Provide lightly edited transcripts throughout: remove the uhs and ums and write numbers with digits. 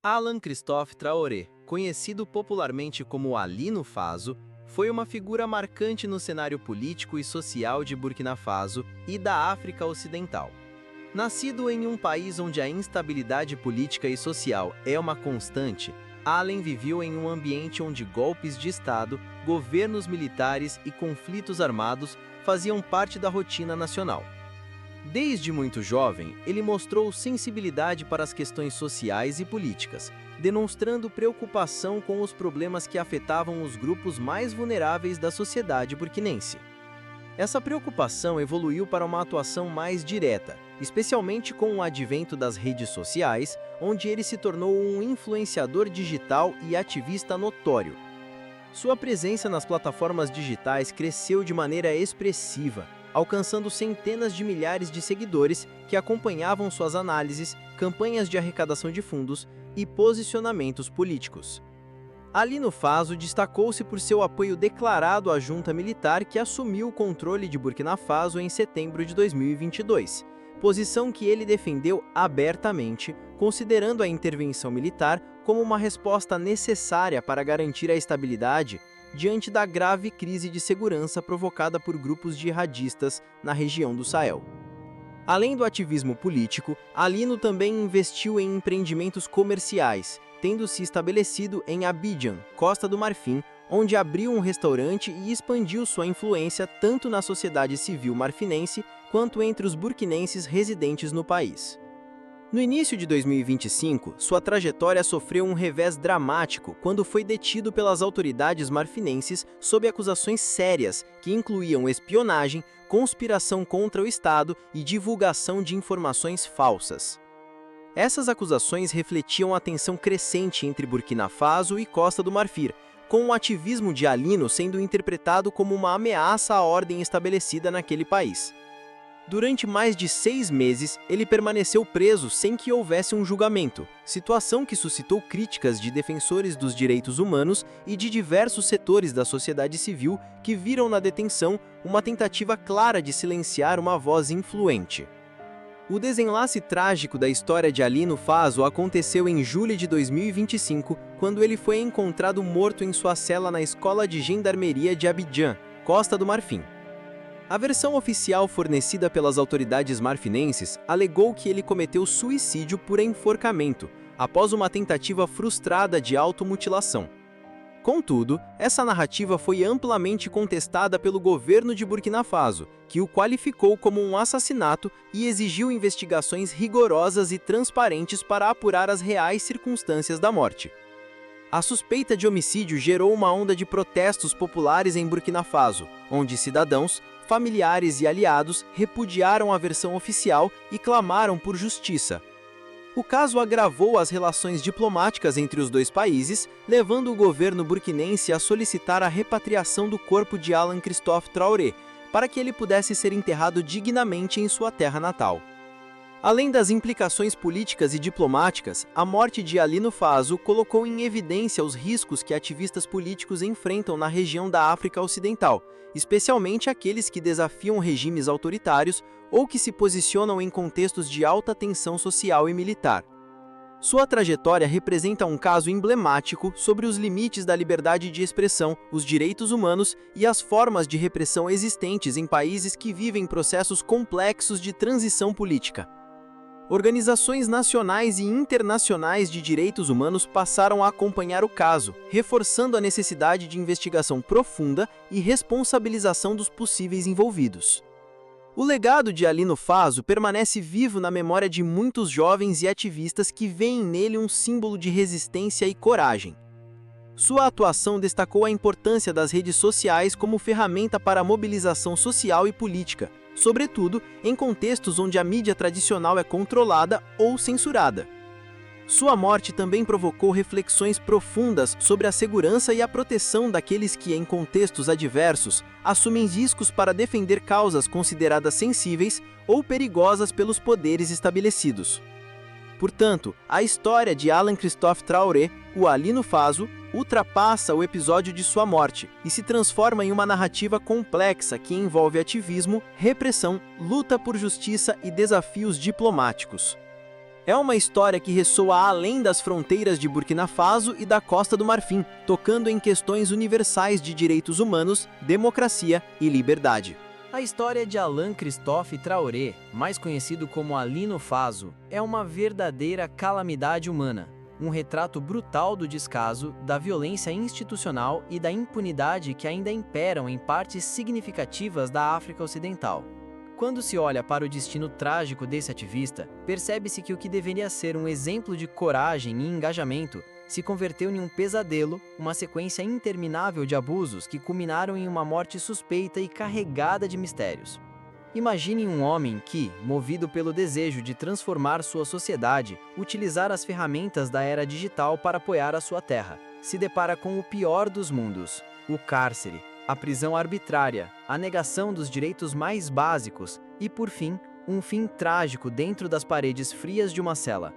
Alain Christophe Traoré, conhecido popularmente como Ali no Faso, foi uma figura marcante no cenário político e social de Burkina Faso e da África Ocidental. Nascido em um país onde a instabilidade política e social é uma constante, Alain viveu em um ambiente onde golpes de Estado, governos militares e conflitos armados faziam parte da rotina nacional. Desde muito jovem, ele mostrou sensibilidade para as questões sociais e políticas, demonstrando preocupação com os problemas que afetavam os grupos mais vulneráveis da sociedade burkinense. Essa preocupação evoluiu para uma atuação mais direta, especialmente com o advento das redes sociais, onde ele se tornou um influenciador digital e ativista notório. Sua presença nas plataformas digitais cresceu de maneira expressiva, alcançando centenas de milhares de seguidores que acompanhavam suas análises, campanhas de arrecadação de fundos e posicionamentos políticos. Ali no Faso destacou-se por seu apoio declarado à junta militar que assumiu o controle de Burkina Faso em setembro de 2022, posição que ele defendeu abertamente, considerando a intervenção militar como uma resposta necessária para garantir a estabilidade diante da grave crise de segurança provocada por grupos jihadistas na região do Sahel. Além do ativismo político, Alino também investiu em empreendimentos comerciais, tendo se estabelecido em Abidjan, Costa do Marfim, onde abriu um restaurante e expandiu sua influência tanto na sociedade civil marfinense quanto entre os burkinenses residentes no país. No início de 2025, sua trajetória sofreu um revés dramático quando foi detido pelas autoridades marfinenses sob acusações sérias que incluíam espionagem, conspiração contra o Estado e divulgação de informações falsas. Essas acusações refletiam a tensão crescente entre Burkina Faso e Costa do Marfim, com o ativismo de Alino sendo interpretado como uma ameaça à ordem estabelecida naquele país. Durante mais de 6 meses, ele permaneceu preso sem que houvesse um julgamento, situação que suscitou críticas de defensores dos direitos humanos e de diversos setores da sociedade civil que viram na detenção uma tentativa clara de silenciar uma voz influente. O desenlace trágico da história de Ali no Faso aconteceu em julho de 2025, quando ele foi encontrado morto em sua cela na Escola de Gendarmeria de Abidjan, Costa do Marfim. A versão oficial fornecida pelas autoridades marfinenses alegou que ele cometeu suicídio por enforcamento, após uma tentativa frustrada de automutilação. Contudo, essa narrativa foi amplamente contestada pelo governo de Burkina Faso, que o qualificou como um assassinato e exigiu investigações rigorosas e transparentes para apurar as reais circunstâncias da morte. A suspeita de homicídio gerou uma onda de protestos populares em Burkina Faso, onde cidadãos, familiares e aliados repudiaram a versão oficial e clamaram por justiça. O caso agravou as relações diplomáticas entre os dois países, levando o governo burkinense a solicitar a repatriação do corpo de Alain Christophe Traoré, para que ele pudesse ser enterrado dignamente em sua terra natal. Além das implicações políticas e diplomáticas, a morte de Ali no Faso colocou em evidência os riscos que ativistas políticos enfrentam na região da África Ocidental, especialmente aqueles que desafiam regimes autoritários ou que se posicionam em contextos de alta tensão social e militar. Sua trajetória representa um caso emblemático sobre os limites da liberdade de expressão, os direitos humanos e as formas de repressão existentes em países que vivem processos complexos de transição política. Organizações nacionais e internacionais de direitos humanos passaram a acompanhar o caso, reforçando a necessidade de investigação profunda e responsabilização dos possíveis envolvidos. O legado de Ali no Faso permanece vivo na memória de muitos jovens e ativistas que veem nele um símbolo de resistência e coragem. Sua atuação destacou a importância das redes sociais como ferramenta para a mobilização social e política, sobretudo em contextos onde a mídia tradicional é controlada ou censurada. Sua morte também provocou reflexões profundas sobre a segurança e a proteção daqueles que, em contextos adversos, assumem riscos para defender causas consideradas sensíveis ou perigosas pelos poderes estabelecidos. Portanto, a história de Alain Christophe Traoré, o Ali no Faso, ultrapassa o episódio de sua morte e se transforma em uma narrativa complexa que envolve ativismo, repressão, luta por justiça e desafios diplomáticos. É uma história que ressoa além das fronteiras de Burkina Faso e da Costa do Marfim, tocando em questões universais de direitos humanos, democracia e liberdade. A história de Alain Christophe Traoré, mais conhecido como Ali no Faso, é uma verdadeira calamidade humana. Um retrato brutal do descaso, da violência institucional e da impunidade que ainda imperam em partes significativas da África Ocidental. Quando se olha para o destino trágico desse ativista, percebe-se que o que deveria ser um exemplo de coragem e engajamento se converteu em um pesadelo, uma sequência interminável de abusos que culminaram em uma morte suspeita e carregada de mistérios. Imagine um homem que, movido pelo desejo de transformar sua sociedade, utilizar as ferramentas da era digital para apoiar a sua terra, se depara com o pior dos mundos, o cárcere, a prisão arbitrária, a negação dos direitos mais básicos e, por fim, um fim trágico dentro das paredes frias de uma cela.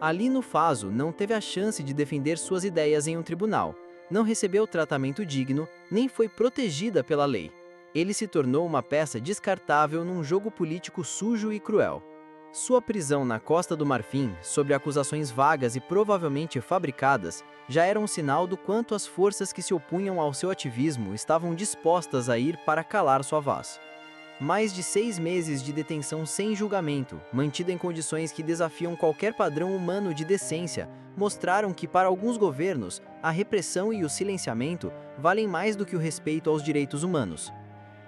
Ali no Faso não teve a chance de defender suas ideias em um tribunal, não recebeu tratamento digno, nem foi protegida pela lei. Ele se tornou uma peça descartável num jogo político sujo e cruel. Sua prisão na Costa do Marfim, sob acusações vagas e provavelmente fabricadas, já era um sinal do quanto as forças que se opunham ao seu ativismo estavam dispostas a ir para calar sua voz. Mais de 6 meses de detenção sem julgamento, mantida em condições que desafiam qualquer padrão humano de decência, mostraram que, para alguns governos, a repressão e o silenciamento valem mais do que o respeito aos direitos humanos.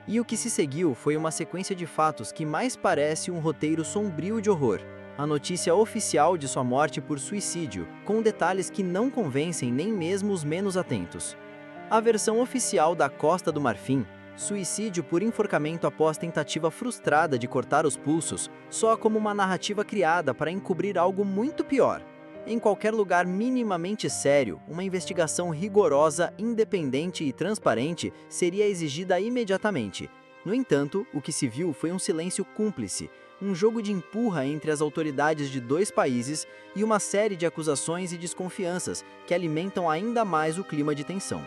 E o que se seguiu foi uma sequência de fatos que mais parece um roteiro sombrio de horror. A notícia oficial de sua morte por suicídio, com detalhes que não convencem nem mesmo os menos atentos. A versão oficial da Costa do Marfim, suicídio por enforcamento após tentativa frustrada de cortar os pulsos, soa como uma narrativa criada para encobrir algo muito pior. Em qualquer lugar minimamente sério, uma investigação rigorosa, independente e transparente seria exigida imediatamente. No entanto, o que se viu foi um silêncio cúmplice, um jogo de empurra entre as autoridades de 2 países e uma série de acusações e desconfianças que alimentam ainda mais o clima de tensão.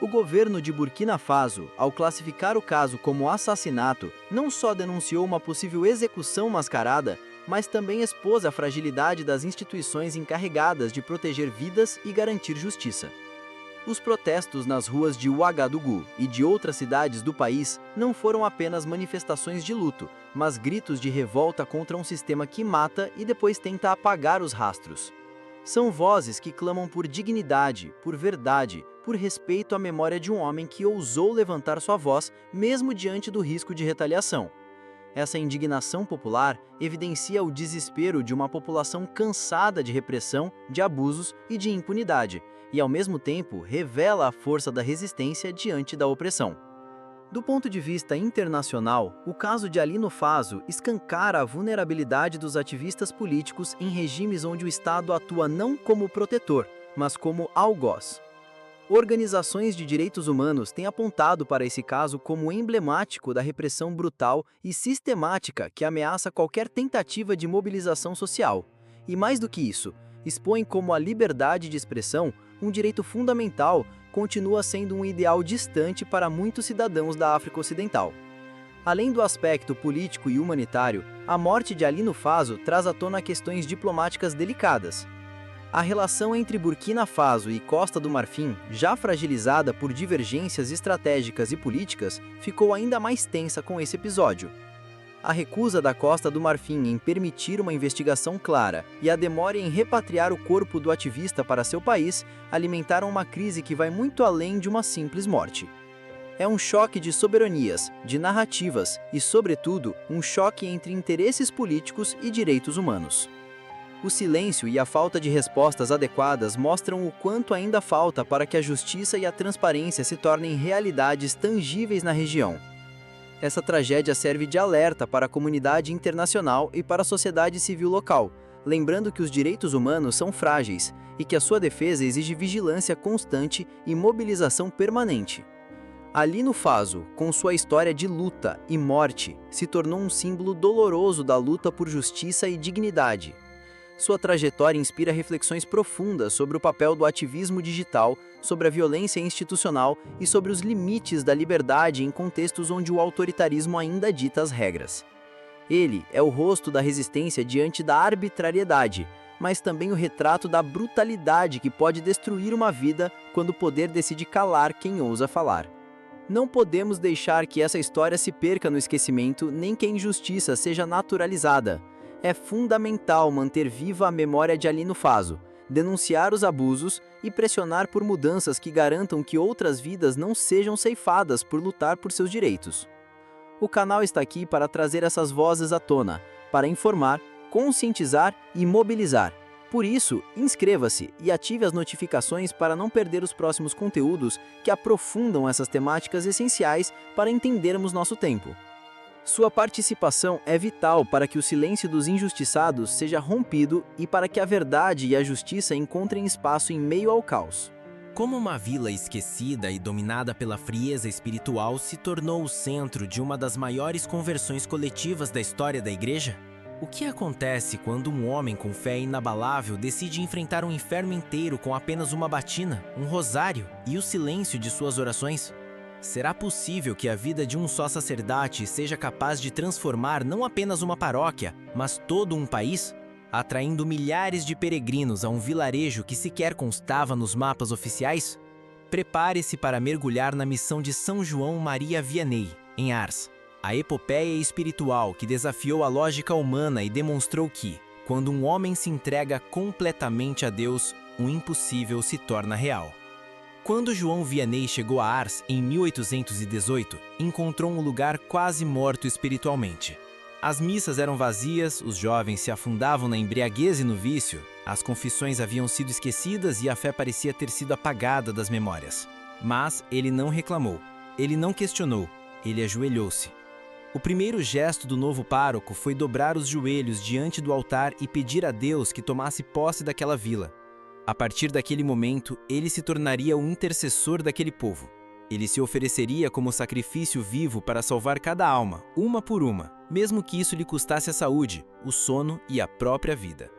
O governo de Burkina Faso, ao classificar o caso como assassinato, não só denunciou uma possível execução mascarada, mas também expôs a fragilidade das instituições encarregadas de proteger vidas e garantir justiça. Os protestos nas ruas de Ouagadougou e de outras cidades do país não foram apenas manifestações de luto, mas gritos de revolta contra um sistema que mata e depois tenta apagar os rastros. São vozes que clamam por dignidade, por verdade, por respeito à memória de um homem que ousou levantar sua voz mesmo diante do risco de retaliação. Essa indignação popular evidencia o desespero de uma população cansada de repressão, de abusos e de impunidade, e ao mesmo tempo revela a força da resistência diante da opressão. Do ponto de vista internacional, o caso de Ali no Faso escancara a vulnerabilidade dos ativistas políticos em regimes onde o Estado atua não como protetor, mas como algoz. Organizações de direitos humanos têm apontado para esse caso como emblemático da repressão brutal e sistemática que ameaça qualquer tentativa de mobilização social. E mais do que isso, expõe como a liberdade de expressão, um direito fundamental, continua sendo um ideal distante para muitos cidadãos da África Ocidental. Além do aspecto político e humanitário, a morte de Ali no Faso traz à tona questões diplomáticas delicadas. A relação entre Burkina Faso e Costa do Marfim, já fragilizada por divergências estratégicas e políticas, ficou ainda mais tensa com esse episódio. A recusa da Costa do Marfim em permitir uma investigação clara e a demora em repatriar o corpo do ativista para seu país alimentaram uma crise que vai muito além de uma simples morte. É um choque de soberanias, de narrativas e, sobretudo, um choque entre interesses políticos e direitos humanos. O silêncio e a falta de respostas adequadas mostram o quanto ainda falta para que a justiça e a transparência se tornem realidades tangíveis na região. Essa tragédia serve de alerta para a comunidade internacional e para a sociedade civil local, lembrando que os direitos humanos são frágeis e que a sua defesa exige vigilância constante e mobilização permanente. Ali no Faso, com sua história de luta e morte, se tornou um símbolo doloroso da luta por justiça e dignidade. Sua trajetória inspira reflexões profundas sobre o papel do ativismo digital, sobre a violência institucional e sobre os limites da liberdade em contextos onde o autoritarismo ainda dita as regras. Ele é o rosto da resistência diante da arbitrariedade, mas também o retrato da brutalidade que pode destruir uma vida quando o poder decide calar quem ousa falar. Não podemos deixar que essa história se perca no esquecimento, nem que a injustiça seja naturalizada. É fundamental manter viva a memória de Alino Faso, denunciar os abusos e pressionar por mudanças que garantam que outras vidas não sejam ceifadas por lutar por seus direitos. O canal está aqui para trazer essas vozes à tona, para informar, conscientizar e mobilizar. Por isso, inscreva-se e ative as notificações para não perder os próximos conteúdos que aprofundam essas temáticas essenciais para entendermos nosso tempo. Sua participação é vital para que o silêncio dos injustiçados seja rompido e para que a verdade e a justiça encontrem espaço em meio ao caos. Como uma vila esquecida e dominada pela frieza espiritual se tornou o centro de uma das maiores conversões coletivas da história da Igreja? O que acontece quando um homem com fé inabalável decide enfrentar um inferno inteiro com apenas uma batina, um rosário e o silêncio de suas orações? Será possível que a vida de um só sacerdote seja capaz de transformar não apenas uma paróquia, mas todo um país? Atraindo milhares de peregrinos a um vilarejo que sequer constava nos mapas oficiais? Prepare-se para mergulhar na missão de São João Maria Vianney, em Ars, a epopeia espiritual que desafiou a lógica humana e demonstrou que, quando um homem se entrega completamente a Deus, o impossível se torna real. Quando João Vianney chegou a Ars em 1818, encontrou um lugar quase morto espiritualmente. As missas eram vazias, os jovens se afundavam na embriaguez e no vício, as confissões haviam sido esquecidas e a fé parecia ter sido apagada das memórias. Mas ele não reclamou, ele não questionou, ele ajoelhou-se. O primeiro gesto do novo pároco foi dobrar os joelhos diante do altar e pedir a Deus que tomasse posse daquela vila. A partir daquele momento, ele se tornaria o intercessor daquele povo. Ele se ofereceria como sacrifício vivo para salvar cada alma, uma por uma, mesmo que isso lhe custasse a saúde, o sono e a própria vida.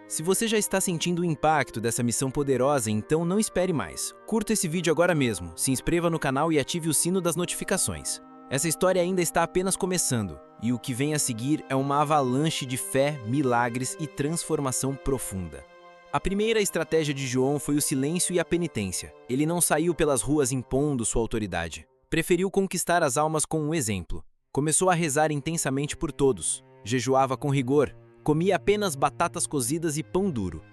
Se você já está sentindo o impacto dessa missão poderosa, então não espere mais. Curta esse vídeo agora mesmo, se inscreva no canal e ative o sino das notificações. Essa história ainda está apenas começando, e o que vem a seguir é uma avalanche de fé, milagres e transformação profunda. A primeira estratégia de João foi o silêncio e a penitência. Ele não saiu pelas ruas impondo sua autoridade. Preferiu conquistar as almas com um exemplo. Começou a rezar intensamente por todos. Jejuava com rigor. Comia apenas batatas cozidas e pão duro.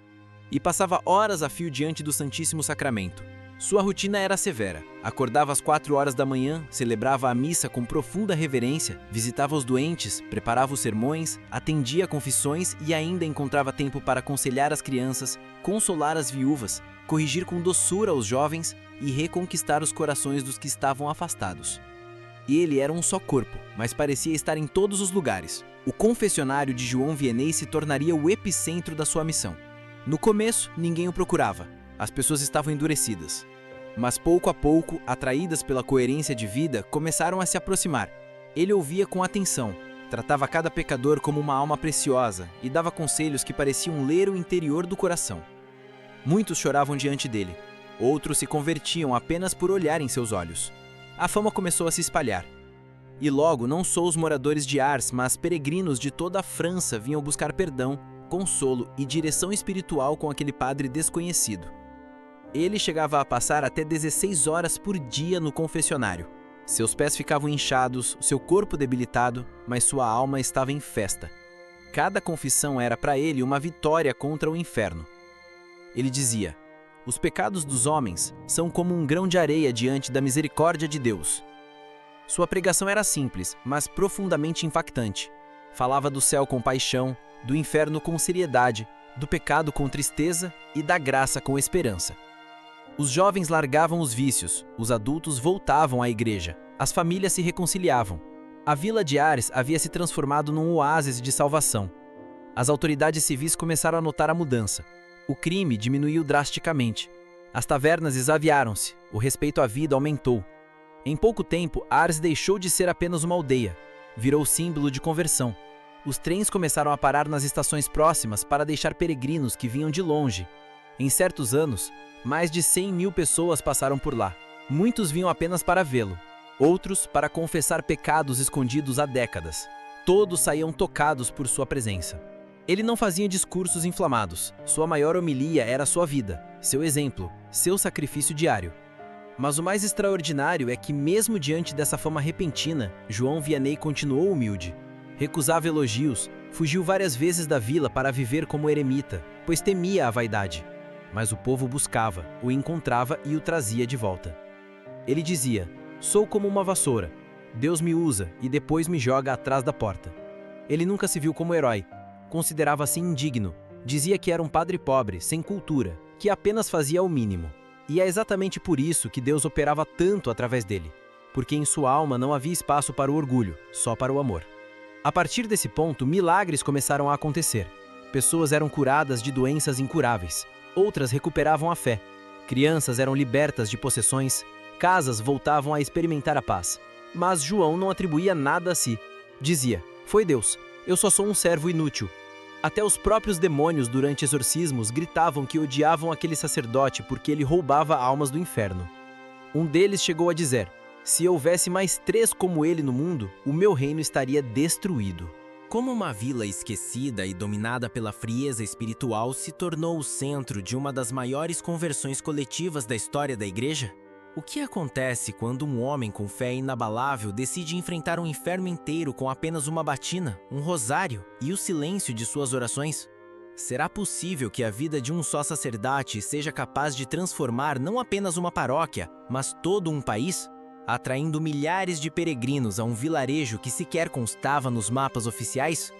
E passava horas a fio diante do Santíssimo Sacramento. Sua rotina era severa. Acordava às 4 horas da manhã, celebrava a missa com profunda reverência, visitava os doentes, preparava os sermões, atendia confissões e ainda encontrava tempo para aconselhar as crianças, consolar as viúvas, corrigir com doçura os jovens e reconquistar os corações dos que estavam afastados. Ele era um só corpo, mas parecia estar em todos os lugares. O confessionário de João Vianney se tornaria o epicentro da sua missão. No começo, ninguém o procurava. As pessoas estavam endurecidas. Mas pouco a pouco, atraídas pela coerência de vida, começaram a se aproximar. Ele ouvia com atenção, tratava cada pecador como uma alma preciosa e dava conselhos que pareciam ler o interior do coração. Muitos choravam diante dele, outros se convertiam apenas por olhar em seus olhos. A fama começou a se espalhar. E logo não só os moradores de Ars, mas peregrinos de toda a França vinham buscar perdão, consolo e direção espiritual com aquele padre desconhecido. Ele chegava a passar até 16 horas por dia no confessionário. Seus pés ficavam inchados, seu corpo debilitado, mas sua alma estava em festa. Cada confissão era para ele uma vitória contra o inferno. Ele dizia: "Os pecados dos homens são como um grão de areia diante da misericórdia de Deus." Sua pregação era simples, mas profundamente impactante. Falava do céu com paixão, do inferno com seriedade, do pecado com tristeza e da graça com esperança. Os jovens largavam os vícios, os adultos voltavam à igreja, as famílias se reconciliavam. A vila de Ars havia se transformado num oásis de salvação. As autoridades civis começaram a notar a mudança. O crime diminuiu drasticamente. As tavernas exaviaram-se, o respeito à vida aumentou. Em pouco tempo, Ars deixou de ser apenas uma aldeia. Virou símbolo de conversão. Os trens começaram a parar nas estações próximas para deixar peregrinos que vinham de longe. Em certos anos, mais de 100.000 pessoas passaram por lá. Muitos vinham apenas para vê-lo, outros para confessar pecados escondidos há décadas. Todos saíam tocados por sua presença. Ele não fazia discursos inflamados. Sua maior homilia era sua vida, seu exemplo, seu sacrifício diário. Mas o mais extraordinário é que, mesmo diante dessa fama repentina, João Vianney continuou humilde. Recusava elogios, fugiu várias vezes da vila para viver como eremita, pois temia a vaidade. Mas o povo buscava, o encontrava e o trazia de volta. Ele dizia: "Sou como uma vassoura. Deus me usa e depois me joga atrás da porta." Ele nunca se viu como herói. Considerava-se indigno. Dizia que era um padre pobre, sem cultura, que apenas fazia o mínimo. E é exatamente por isso que Deus operava tanto através dele, porque em sua alma não havia espaço para o orgulho, só para o amor. A partir desse ponto, milagres começaram a acontecer. Pessoas eram curadas de doenças incuráveis. Outras recuperavam a fé. Crianças eram libertas de possessões. Casas voltavam a experimentar a paz. Mas João não atribuía nada a si. Dizia: "Foi Deus. Eu só sou um servo inútil." Até os próprios demônios, durante exorcismos, gritavam que odiavam aquele sacerdote porque ele roubava almas do inferno. Um deles chegou a dizer: "Se houvesse mais 3 como ele no mundo, o meu reino estaria destruído." Como uma vila esquecida e dominada pela frieza espiritual se tornou o centro de uma das maiores conversões coletivas da história da Igreja? O que acontece quando um homem com fé inabalável decide enfrentar um inferno inteiro com apenas uma batina, um rosário e o silêncio de suas orações? Será possível que a vida de um só sacerdote seja capaz de transformar não apenas uma paróquia, mas todo um país, atraindo milhares de peregrinos a um vilarejo que sequer constava nos mapas oficiais?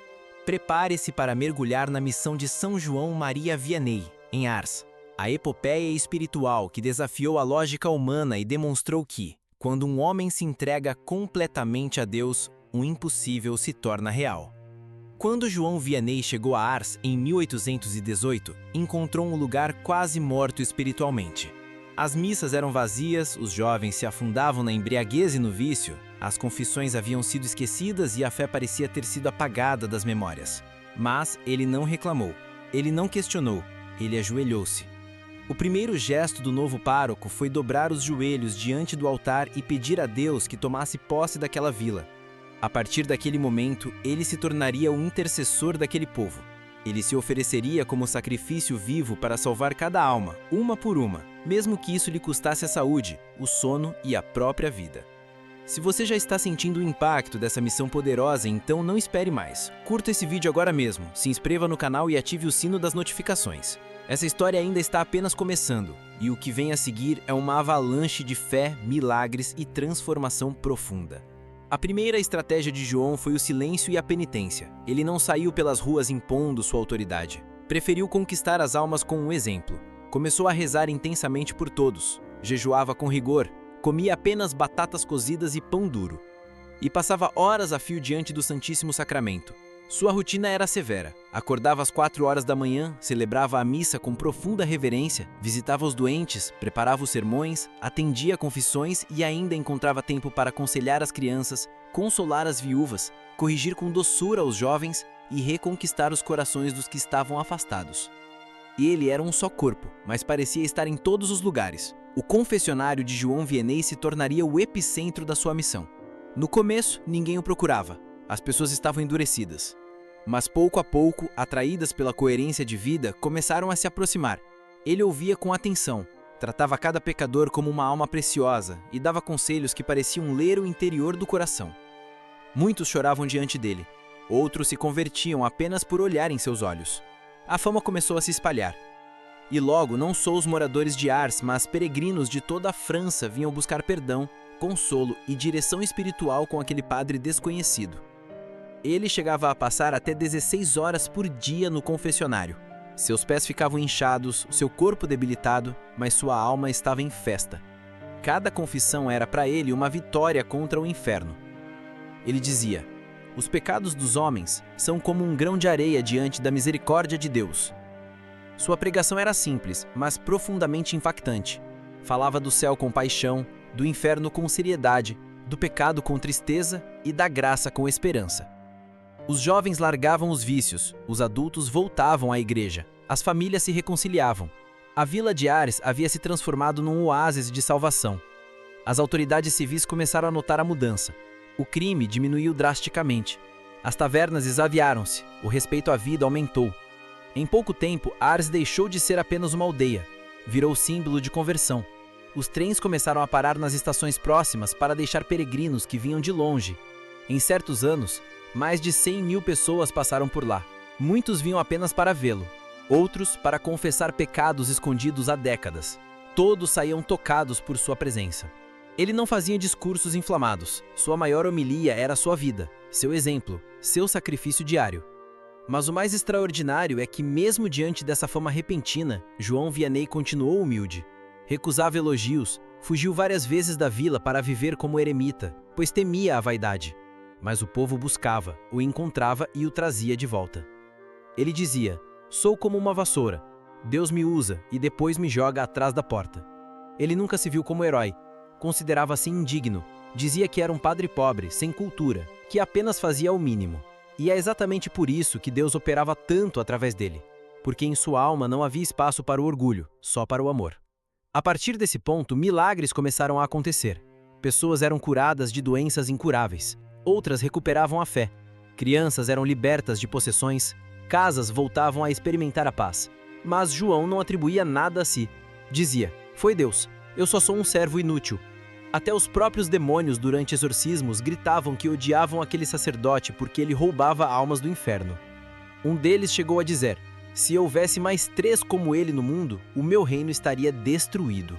Prepare-se para mergulhar na missão de São João Maria Vianney, em Ars. A epopeia espiritual que desafiou a lógica humana e demonstrou que, quando um homem se entrega completamente a Deus, o impossível se torna real. Quando João Vianney chegou a Ars em 1818, encontrou um lugar quase morto espiritualmente. As missas eram vazias, os jovens se afundavam na embriaguez e no vício, as confissões haviam sido esquecidas e a fé parecia ter sido apagada das memórias. Mas ele não reclamou, ele não questionou, ele ajoelhou-se. O primeiro gesto do novo pároco foi dobrar os joelhos diante do altar e pedir a Deus que tomasse posse daquela vila. A partir daquele momento, ele se tornaria o intercessor daquele povo. Ele se ofereceria como sacrifício vivo para salvar cada alma, uma por uma, mesmo que isso lhe custasse a saúde, o sono e a própria vida. Se você já está sentindo o impacto dessa missão poderosa, então não espere mais. Curta esse vídeo agora mesmo, se inscreva no canal e ative o sino das notificações. Essa história ainda está apenas começando, e o que vem a seguir é uma avalanche de fé, milagres e transformação profunda. A primeira estratégia de João foi o silêncio e a penitência. Ele não saiu pelas ruas impondo sua autoridade. Preferiu conquistar as almas com um exemplo. Começou a rezar intensamente por todos. Jejuava com rigor. Comia apenas batatas cozidas e pão duro. E passava horas a fio diante do Santíssimo Sacramento. Sua rotina era severa. Acordava às 4 horas da manhã, celebrava a missa com profunda reverência, visitava os doentes, preparava os sermões, atendia confissões e ainda encontrava tempo para aconselhar as crianças, consolar as viúvas, corrigir com doçura os jovens e reconquistar os corações dos que estavam afastados. Ele era um só corpo, mas parecia estar em todos os lugares. O confessionário de João Vianney se tornaria o epicentro da sua missão. No começo, ninguém o procurava. As pessoas estavam endurecidas. Mas pouco a pouco, atraídas pela coerência de vida, começaram a se aproximar. Ele ouvia com atenção, tratava cada pecador como uma alma preciosa e dava conselhos que pareciam ler o interior do coração. Muitos choravam diante dele, outros se convertiam apenas por olhar em seus olhos. A fama começou a se espalhar. E logo, não só os moradores de Ars, mas peregrinos de toda a França vinham buscar perdão, consolo e direção espiritual com aquele padre desconhecido. Ele chegava a passar até 16 horas por dia no confessionário. Seus pés ficavam inchados, seu corpo debilitado, mas sua alma estava em festa. Cada confissão era para ele uma vitória contra o inferno. Ele dizia: "Os pecados dos homens são como um grão de areia diante da misericórdia de Deus." Sua pregação era simples, mas profundamente impactante. Falava do céu com paixão, do inferno com seriedade, do pecado com tristeza e da graça com esperança. Os jovens largavam os vícios, os adultos voltavam à igreja, as famílias se reconciliavam. A vila de Ars havia se transformado num oásis de salvação. As autoridades civis começaram a notar a mudança. O crime diminuiu drasticamente. As tavernas exaviaram-se, o respeito à vida aumentou. Em pouco tempo, Ars deixou de ser apenas uma aldeia, virou símbolo de conversão. Os trens começaram a parar nas estações próximas para deixar peregrinos que vinham de longe. Em certos anos, mais de 100.000 pessoas passaram por lá. Muitos vinham apenas para vê-lo, outros para confessar pecados escondidos há décadas. Todos saíam tocados por sua presença. Ele não fazia discursos inflamados. Sua maior homilia era sua vida, seu exemplo, seu sacrifício diário. Mas o mais extraordinário é que, mesmo diante dessa fama repentina, João Vianney continuou humilde. Recusava elogios, fugiu várias vezes da vila para viver como eremita, pois temia a vaidade. Mas o povo buscava, o encontrava e o trazia de volta. Ele dizia: "Sou como uma vassoura. Deus me usa e depois me joga atrás da porta." Ele nunca se viu como herói. Considerava-se indigno. Dizia que era um padre pobre, sem cultura, que apenas fazia o mínimo. E é exatamente por isso que Deus operava tanto através dele. Porque em sua alma não havia espaço para o orgulho, só para o amor. A partir desse ponto, milagres começaram a acontecer. Pessoas eram curadas de doenças incuráveis. Outras recuperavam a fé. Crianças eram libertas de possessões. Casas voltavam a experimentar a paz. Mas João não atribuía nada a si. Dizia: "Foi Deus. Eu só sou um servo inútil." Até os próprios demônios durante exorcismos gritavam que odiavam aquele sacerdote porque ele roubava almas do inferno. Um deles chegou a dizer: "Se houvesse mais 3 como ele no mundo, o meu reino estaria destruído."